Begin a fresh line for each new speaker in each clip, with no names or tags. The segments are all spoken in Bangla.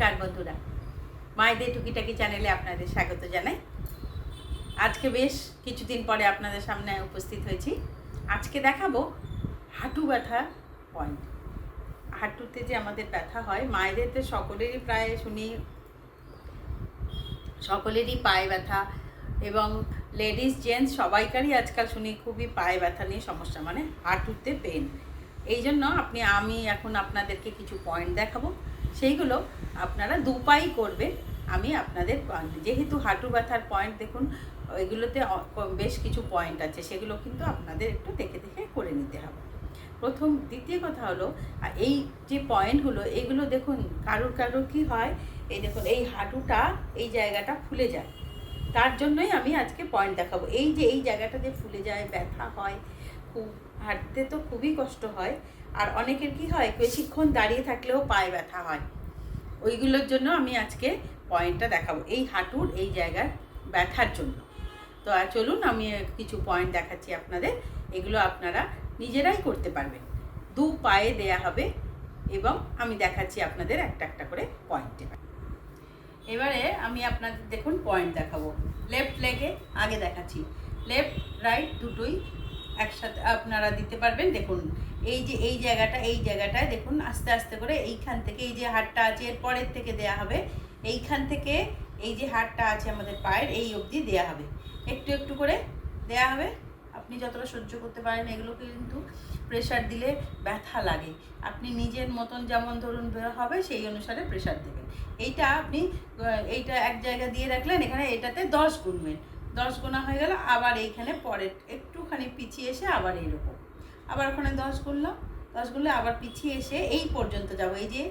নমস্কার বন্ধুরা, মায়েদের টুকিটাকি চ্যানেলে আপনাদের স্বাগত জানাই। আজকে বেশ কিছুদিন পরে আপনাদের সামনে উপস্থিত হয়েছি। আজকে দেখাবো হাঁটু ব্যথা পয়েন্ট। হাঁটুতে যে আমাদের ব্যথা হয়, মায়েদের তো সকলেরই প্রায় শুনি সকলেরই পায়ে ব্যথা, এবং লেডিস জেন্টস সবাইকারই আজকাল শুনি খুবই পায়ে ব্যথা নিয়ে সমস্যা, মানে হাঁটুতে পেন। এই জন্য আমি এখন আপনাদেরকে কিছু পয়েন্ট দেখাবো, সেইগুলো আপনারা দুপাই করবেন। আমি আপনাদের যেহেতু হাঁটু ব্যথার পয়েন্ট দেখুন, এগুলোতে বেশ কিছু পয়েন্ট আছে, সেগুলো কিন্তু আপনাদের একটু দেখে দেখে করে নিতে হবে। দ্বিতীয় কথা হলো, এই যে পয়েন্টগুলো, এইগুলো দেখুন কারোর কী হয়, এই দেখুন এই হাঁটুটা এই জায়গাটা ফুলে যায়, তার জন্যই আমি আজকে পয়েন্ট দেখাবো। এই যে এই জায়গাটা যে ফুলে যায়, ব্যথা হয়, খুব হাঁটতে তো খুবই কষ্ট হয়। আর অনেকের কি হয়, বেশিক্ষণ দাঁড়িয়ে থাকলেও পায়ে ব্যথা হয়, ওইগুলোর জন্য আমি আজকে পয়েন্টটা দেখাবো, এই হাঁটুর এই জায়গার ব্যথার জন্য। তো চলুন আমি কিছু পয়েন্ট দেখাচ্ছি আপনাদের, এগুলো আপনারা নিজেরাই করতে পারবেন। দু পায়ে দেয়া হবে এবং আমি দেখাচ্ছি আপনাদের একটা একটা করে পয়েন্টে। এবারে আমি আপনাদের দেখুন পয়েন্ট দেখাবো। লেফট লেগে আগে দেখাচ্ছি, লেফট রাইট দুটোই একসাথে আপনারা দিতে পারবেন। দেখুন এই যে এই জায়গাটায় দেখুন আস্তে আস্তে করে এইখান থেকে, এই যে হাড়টা আছে এর পরের থেকে দেয়া হবে, এইখান থেকে এই যে হাড়টা আছে আমাদের পায়ের এই অবধি দেয়া হবে, একটু একটু করে দেয়া হবে। আপনি যতটা সহ্য করতে পারেন, এগুলো কিন্তু প্রেশার দিলে ব্যথা লাগে, আপনি নিজের মতন যেমন ধরুন হবে সেই অনুসারে প্রেশার দেবেন। এইটা আপনি এইটা এক জায়গা দিয়ে রাখলেন, এখানে এটাতে 10 গুনবেন, 10 গোনা হয়ে গেল, আবার এইখানে পরে একটুখানি পিছিয়ে এসে আবার এইরকম, আবার ওখানে 10 গুনলাম, 10 গুনলে আবার পিছিয়ে এসে এই পর্যন্ত যাব, এই যে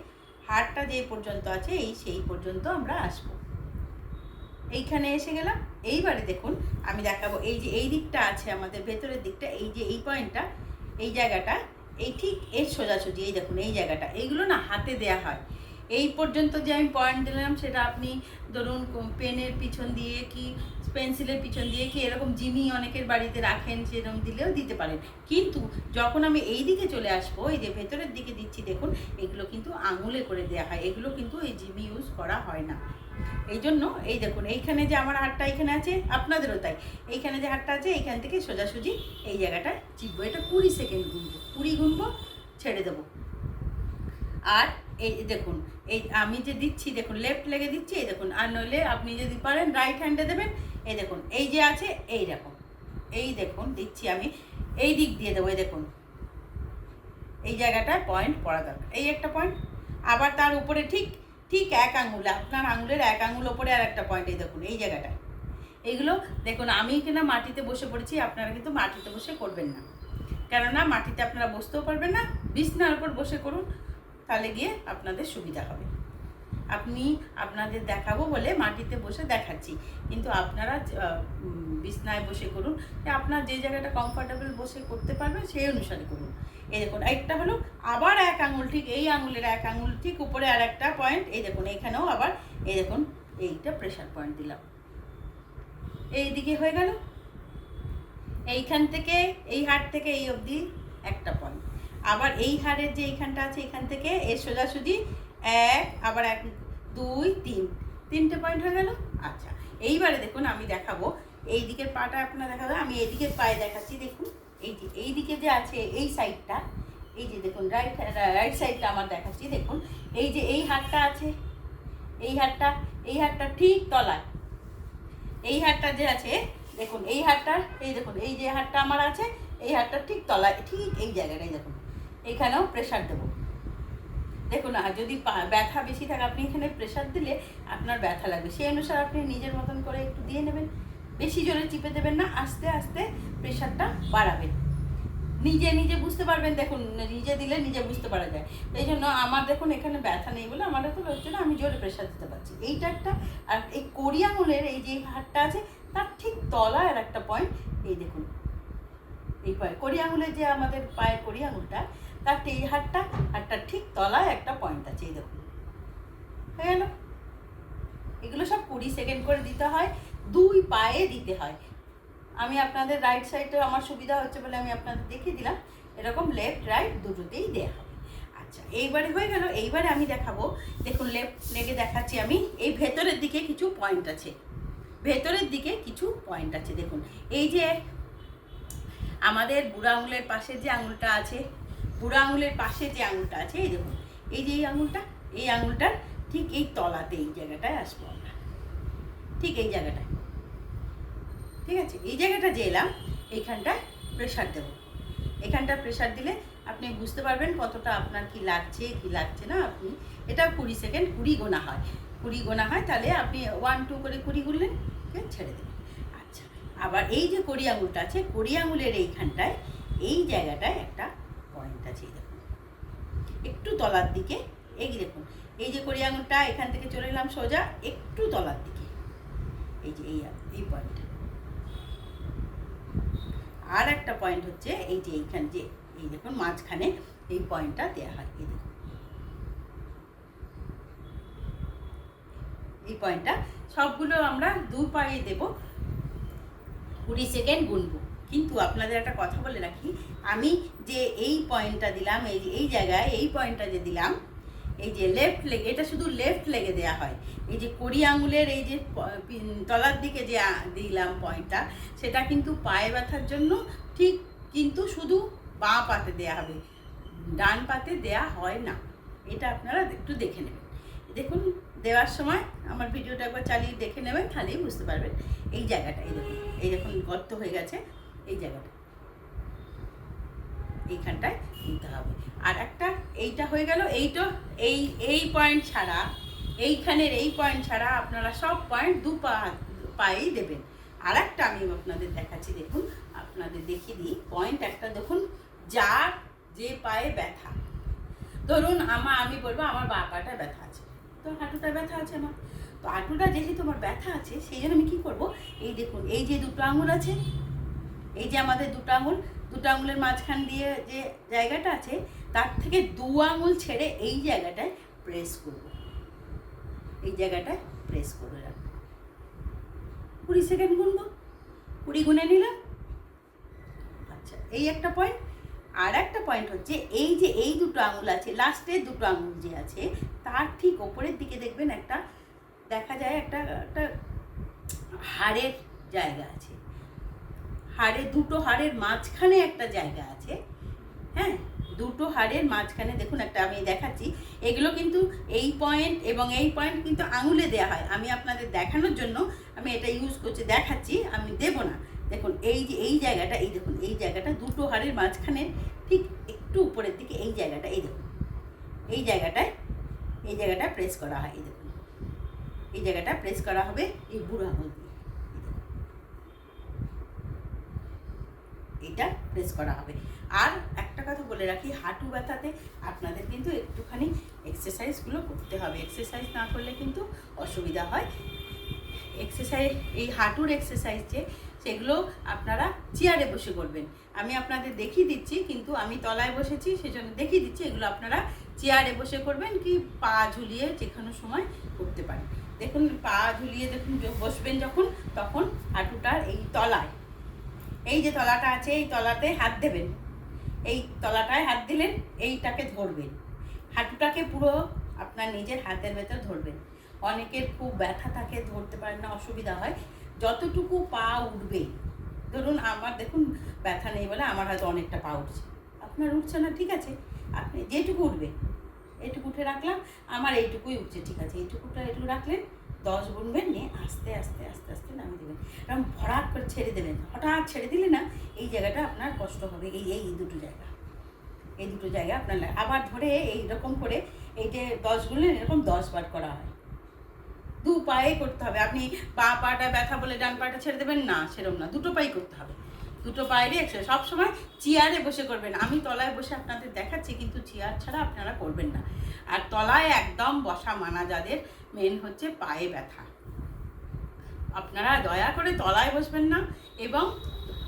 হাড়টা যে পর্যন্ত আছে সেই পর্যন্ত আমরা আসবো। এইখানে এসে গেলাম। এইবারে দেখুন আমি দেখাবো, এই যে এই দিকটা আছে আমাদের ভেতরের দিকটা, এই যে এই পয়েন্টটা, এই জায়গাটা, এই ঠিক এর সোজাসুজি, এই দেখুন এই জায়গাটা, এইগুলো না হাতে দেয়া হয়। এই পর্যন্ত যে আমি পয়েন্ট দিলাম, সেটা আপনি ধরুন পেনের পিছন দিয়ে কি পেন্সিলের পিছন দিয়ে কি এরকম জিমি অনেকের বাড়িতে রাখেন, সেরকম দিলেও দিতে পারেন। কিন্তু যখন আমি এই দিকে চলে আসবো, এই যে ভেতরের দিকে দিচ্ছি দেখুন, এগুলো কিন্তু আঙুলে করে দেওয়া হয়, এগুলো কিন্তু এই জিমি ইউজ করা হয় না। এই জন্য এই দেখুন এইখানে যে আমার হাতটা এখানে আছে, আপনাদেরও তাই, এইখানে যে হাতটা আছে এইখান থেকে সোজাসুজি এই জায়গাটা চিপবো। এটা 20 সেকেন্ড গুনবো, 20 গুনবো, ছেড়ে দেবো। আর এই দেখুন এই আমি যে দিচ্ছি দেখুন লেফট লেগে দিচ্ছি, এই দেখুন, আর নইলে আপনি যদি পারেন রাইট হ্যান্ডে দেবেন। এই দেখুন এই যে আছে এই রকম, এই দেখুন দিচ্ছি আমি, এই দিক দিয়ে দেবো, এই দেখুন এই জায়গাটায় পয়েন্ট পড়া দরকার, এই একটা পয়েন্ট, আবার তার উপরে ঠিক ঠিক এক আঙুলে, আপনার আঙুলের এক আঙুল ওপরে আর একটা পয়েন্ট, এই দেখুন এই জায়গাটায়। এইগুলো দেখুন আমি কিনা মাটিতে বসে পড়েছি, আপনারা কিন্তু মাটিতে বসে করবেন না, কেননা মাটিতে আপনারা বসতেও পারবেন না, বিছনার উপর বসে করুন, তাহলে গিয়ে আপনাদের সুবিধা হবে। আপনাদের দেখাবো বলে মাটিতে বসে দেখাচ্ছি, কিন্তু আপনারা বিছনায় বসে করুন, আপনার যে জায়গাটা কমফর্টেবল বসে করতে পারবেন সেই অনুসারে করুন। এই দেখুন একটা হলো, আবার এক আঙুল ঠিক এই আঙুলের এক আঙুল ঠিক উপরে আর একটা পয়েন্ট, এই দেখুন এখানেও আবার এই দেখুন এইটা প্রেশার পয়েন্ট দিলাম, এই দিকে হয়ে গেল। এইখান থেকে এই হাড় থেকে এই অবধি একটা পয়েন্ট, আবার এই হাড়ের যে এইখানটা আছে এখান থেকে এর সোজাসুজি এক, আবার 1 2 3, 3টে পয়েন্ট হয়ে গেল। আচ্ছা এইবারে দেখুন আমি দেখাবো এই দিকের পাটা, আপনারা দেখাবে, আমি এই দিকের পায়ে দেখাচ্ছি। দেখুন এই যে এই দিকে যে আছে এই সাইডটা, এই যে দেখুন রাইট সাইডটা আমার দেখাচ্ছি। দেখুন এই যে এই হাড়টা আছে, এই হাড়টা ঠিক তলায়, এই হাড়টা যে আছে দেখুন, এই হাড়টা, এই দেখুন এই যে হাড়টা আমার আছে, এই হাড়টা ঠিক তলায়, ঠিক এই জায়গাটাই দেখুন, এইখানেও প্রেশার দেবো। দেখুন আর যদি ব্যথা বেশি থাকে, আপনি এখানে প্রেশার দিলে আপনার ব্যথা লাগবে, সেই অনুসারে আপনি নিজের মতন করে একটু দিয়ে নেবেন, বেশি জোরে চিপে দেবেন না, আস্তে আস্তে প্রেশারটা বাড়াবেন, নিজে নিজে বুঝতে পারবেন। দেখুন নিজে দিলে নিজে বুঝতে পারা যায়, এই জন্য আমার দেখুন এখানে ব্যথা নেই বলে আমার তো হচ্ছে না, আমি জোরে প্রেশার দিতে পারছি। এইটা একটা, আর এই কড়ি আঙুলের এই যে হাড়টা আছে তার ঠিক তলায় আর একটা পয়েন্ট, এই দেখুন এই কড়ি আঙুলের যে আমাদের পায়ের কড়ি আঙুলটা, তার এই হাড়টা ঠিক তলায় একটা পয়েন্ট আছে, এই দেখুন হয়ে গেল। এগুলো সব 20 সেকেন্ড করে দিতে হয়, 2 পায়ে দিতে হয়। আমি আপনাদের রাইট সাইডে আমার সুবিধা হচ্ছে বলে আমি আপনাদের দেখিয়ে দিলাম, এরকম লেফট রাইট দুটোতেই দেওয়া হবে। আচ্ছা, এইবারে হয়ে গেল। এইবারে আমি দেখাবো, দেখুন লেফট লেগে দেখাচ্ছি আমি। এই ভেতরের দিকে কিছু পয়েন্ট আছে, ভেতরের দিকে কিছু পয়েন্ট আছে। দেখুন এই যে আমাদের বুড়ো আঙুলের পাশে যে আঙুলটা আছে, বুড়ো আঙুলের পাশে যে আঙুলটা আছে, এই দেখুন এই যে এই আঙুলটার ঠিক এই তলাতে এই জায়গাটায় আসবো আমরা, ঠিক এই জায়গাটায়। ঠিক আছে, এই জায়গাটা যে এলাম এইখানটায় প্রেশার দেবো। এখানটা প্রেশার দিলে আপনি বুঝতে পারবেন কতটা আপনার কি লাগছে কি লাগছে না। আপনি এটা 20 সেকেন্ড 20 গোনা হয়, 20 গোনা হয়, তাহলে আপনি 1 2 করে 20 গুনলেন, ছেড়ে দেবেন। আচ্ছা, আবার এই যে কড়ি আঙুলটা আছে, কড়ি আঙুলের এইখানটায় এই জায়গাটায় একটা পয়েন্ট আছে, এই দেখুন একটু তলার দিকে। এই দেখুন এই যে কড়ি আঙুলটা এখান থেকে চলে এলাম সোজা একটু তলার দিকে, এই যে এই পয়েন্টটা। আর একটা পয়েন্ট হচ্ছে এই যে এইখানে যে এই দেখুন মাঝখানে এই পয়েন্টটা দেওয়া হয়, এই দেখুন এই পয়েন্টটা। সবগুলো আমরা 2 পায়ে দেবো, 20 সেকেন্ড গুনবো। কিন্তু আপনাদের একটা কথা বলে রাখি, আমি যে এই পয়েন্টটা দিলাম, এই জায়গায় এই পয়েন্টটা যে দিলাম, এই যে লেফট লেগ, এটা শুধু লেফট লেগে দেওয়া হয়। এই যে কড়ি আঙুলের এই যে তলার দিকে যে দিলাম পয়েন্টটা, সেটা কিন্তু পায়ে ব্যথার জন্য ঠিক, কিন্তু শুধু বাঁ পাতে দেয়া হবে, ডান পাতে দেয়া হয় না। এটা আপনারা একটু দেখে নেবেন। দেখুন দেওয়ার সময় আমার ভিডিওটা একবার চালিয়ে দেখে নেবেন, তাহলেই বুঝতে পারবেন। এই জায়গাটা এই দেখুন গর্ত হয়ে গেছে, এই জায়গাটা এইখানটায় নিতে হবে। আর একটা এইটা হয়ে গেল। এইটা এই পয়েন্ট ছাড়া, এইখানের এই পয়েন্ট ছাড়া আপনারা সব পয়েন্ট 2 পায়েই দেবেন। আর একটা আমি আপনাদের দেখাচ্ছি, দেখুন আপনাদের দেখিয়ে দিই। পয়েন্ট একটা দেখুন, যার যে পায়ে ব্যথা, ধরুন আমি বলবো আমার বাঁ পাটা ব্যথা আছে, তো হাঁটুটা ব্যথা আছে আমার, তো হাঁটুটা যেহেতু আমার ব্যথা আছে, সেই জন্য আমি কী করবো, এই দেখুন এই যে 2টো আঙুল আছে, এই যে আমাদের 2টো আঙুলের মাঝখান দিয়ে যে জায়গাটা আছে, তার থেকে 2 আঙুল ছেড়ে এই জায়গাটায় প্রেস করব, এই জায়গাটায় প্রেস করে রাখবো। 20 সেকেন্ড গুনবো, 20 গুনে নিলাম। আচ্ছা, এই একটা পয়েন্ট। আর একটা পয়েন্ট হচ্ছে এই যে এই 2টো আঙুল আছে, লাস্টের 2টো আঙুল যে আছে, তার ঠিক ওপরের দিকে দেখবেন একটা দেখা যায় একটা হাড়ের জায়গা আছে, দুটো হাড়ের মাঝখানে একটা জায়গা আছে। হ্যাঁ, 2টো হাড়ের মাঝখানে দেখুন একটা আমি দেখাচ্ছি। এগুলো কিন্তু এই পয়েন্ট এবং এই পয়েন্ট কিন্তু আঙুলে দেওয়া হয়। আমি আপনাদের দেখানোর জন্য আমি এটা ইউজ করছি, দেখাচ্ছি, আমি দেব না। দেখুন এই যে এই জায়গাটা, এই দেখুন এই জায়গাটা 2টো হাড়ের মাঝখানে ঠিক একটু উপরের দিকে এই জায়গাটা, এই দেখুন এই জায়গাটা প্রেস করা হয়। এই দেখুন এই জায়গাটা প্রেস করা হবে এই বুড়ো আঙুল দিয়ে, এটা প্রেস করা হবে। আর একটা কথা বলে রাখি, হাঁটু ব্যথাতে আপনাদের কিন্তু একটুখানি এক্সারসাইজগুলো করতে হবে। এক্সারসাইজ না করলে কিন্তু অসুবিধা হয়। এক্সারসাইজ, এই হাঁটুর এক্সারসাইজ যে, সেগুলো আপনারা চেয়ারে বসে করবেন। আমি আপনাদের দেখিয়ে দিচ্ছি, কিন্তু আমি তলায় বসেছি সেজন্য দেখিয়ে দিচ্ছি। এগুলো আপনারা চেয়ারে বসে করবেন, কি পা ঝুলিয়ে যে কোনো সময় করতে পারেন। দেখুন পা ঝুলিয়ে দেখুন বসবেন যখন, তখন হাঁটুটার এই তলায়, এই যে তলাটা আছে, এই তলাতে হাত দেবেন, এই তলাটায় হাত দিলেন, এইটাকে ধরবেন, হাঁটুটাকে পুরো আপনার নিজের হাতের ভেতর ধরবেন। অনেকের খুব ব্যথা থাকে, ধরতে পারেন না, অসুবিধা হয়। যতটুকু পা উঠবে, ধরুন আমার দেখুন ব্যথা নেই বলে আমার হয়তো অনেকটা পা উঠছে, আপনার উঠছে না, ঠিক আছে, আপনি যেটুকু উঠবে এইটুকু উঠে রাখলাম, আমার এইটুকুই উঠছে, ঠিক আছে, এইটুকু রাখলেন, 10 গুনবেন, নিয়ে আস্তে আস্তে আস্তে আস্তে নামিয়ে দেবেন। এরকম ভরাট করে ছেড়ে দেবেন, হঠাৎ ছেড়ে দিলে না এই জায়গাটা আপনার কষ্ট হবে। এই 2টো জায়গা, এই 2টো জায়গা আপনার আবার ধরে এইরকম করে এই যে 10 গুনলেন, এরকম 10 বার করা হয়। 2 পায়ে করতে হবে। আপনি বাঁ পাটা ব্যথা বলে ডান পাটা ছেড়ে দেবেন না, সেরকম না, 2টো পায়ে করতে হবে। 2টো পায়েরই এক্সারসাইজ। সবসময় চেয়ারে বসে করবেন। আমি তলায় বসে আপনাদের দেখাচ্ছি, কিন্তু চেয়ার ছাড়া আপনারা করবেন না। আর তলায় একদম বসা মানা যাদের, মেন হচ্ছে পায়ে ব্যথা, আপনারা দয়া করে তলায় বসবেন না। এবং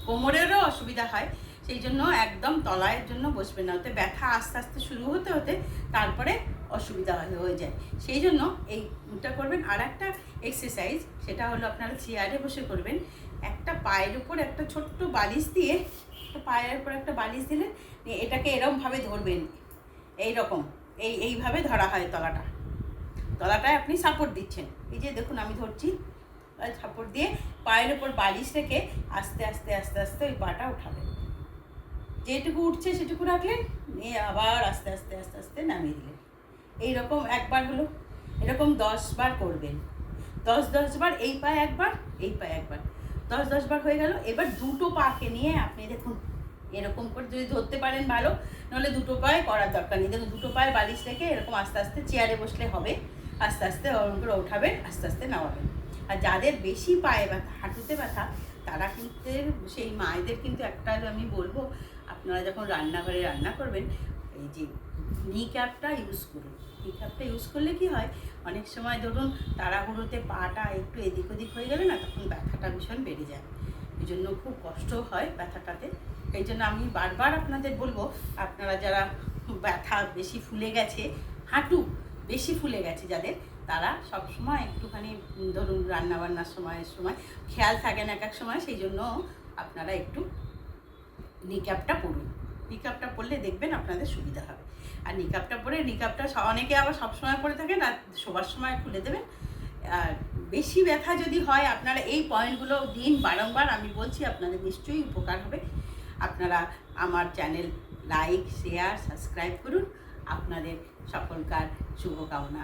কোমরেরও অসুবিধা হয়, সেই জন্য একদম তলায়ের জন্য বসবেন না, ওতে ব্যথা আস্তে আস্তে শুরু হতে হতে তারপরে অসুবিধা হয়ে যায়। সেই জন্য এইটা করবেন। আর একটা এক্সারসাইজ, সেটা হলো আপনারা চেয়ারে বসে করবেন। একটা পায়ের উপর একটা ছোট্ট বালিশ দিয়ে, পায়ের উপর একটা বালিশ দিলেন, এটাকে এরমভাবে ধরবেন, এইরকম এইভাবে ধরা হয় তলাটায় আপনি সাপোর্ট দিচ্ছেন। এই যে দেখুন আমি ধরছি, সাপোর্ট দিয়ে পায়ের ওপর বালিশ রেখে আস্তে আস্তে আস্তে আস্তে ওই পাটা উঠাবেন। যেটুকু উঠছে সেটুকু রাখলেন, নিয়ে আবার আস্তে আস্তে আস্তে আস্তে নামিয়ে দিলেন। এইরকম একবার হলো, এরকম 10 বার করবেন। 10 বার, এই পায়ে একবার, এই পায়ে একবার, 10 বার হয়ে গেল। এবার দুটো পাকে নিয়ে আপনি দেখুন এরকম করে যদি ধরতে পারেন ভালো, নাহলে দুটো পায়ে করার দরকার নেই। দেখুন দুটো পায়ে বালিশ রেখে এরকম আস্তে আস্তে চেয়ারে বসলে হবে, আস্তে আস্তে ওরকম করে উঠাবেন, আস্তে আস্তে নামাবেন। আর যাদের বেশি পায়ে ব্যথা, হাঁটুতে ব্যথা, তারা কিন্তু সেই মায়েদের কিন্তু একটা আমি বলবো, আপনারা যখন রান্নাঘরে রান্না করবেন, এই যে নি ক্যাপটা ইউজ করুন। নি ক্যাপটা ইউজ করলে কি হয়, অনেক সময় ধরুন তাড়াহুড়োতে পাটা একটু এদিক ওদিক হয়ে গেলে না, তখন ব্যথাটা ভীষণ বেড়ে যায়, এই জন্য খুব কষ্ট হয় ব্যথাটাতে। এই জন্য আমি বারবার আপনাদের বলবো, আপনারা যারা ব্যথা বেশি ফুলে গেছে, হাঁটু বেশি ফুলে গেছে যাদের, তারা সবসময় একটুখানি ধরুন রান্নাবান্নার সময় খেয়াল থাকে না এক এক সময়, সেই জন্য আপনারা একটু নিকাপটা পরুন। নিকাপটা পরলে দেখবেন আপনাদের সুবিধা হবে। আর নিকাপটা পরে, নিকাপটা অনেকে আবার সবসময় পরে থাকেন, আর শোবার সময় খুলে দেবেন। আর বেশি ব্যথা যদি হয়, আপনারা এই পয়েন্টগুলো দিন বারংবার, আমি বলছি আপনাদের নিশ্চয়ই উপকার হবে। আপনারা আমার চ্যানেল লাইক, শেয়ার, সাবস্ক্রাইব করুন। আপনাদের সকলকার শুভকামনা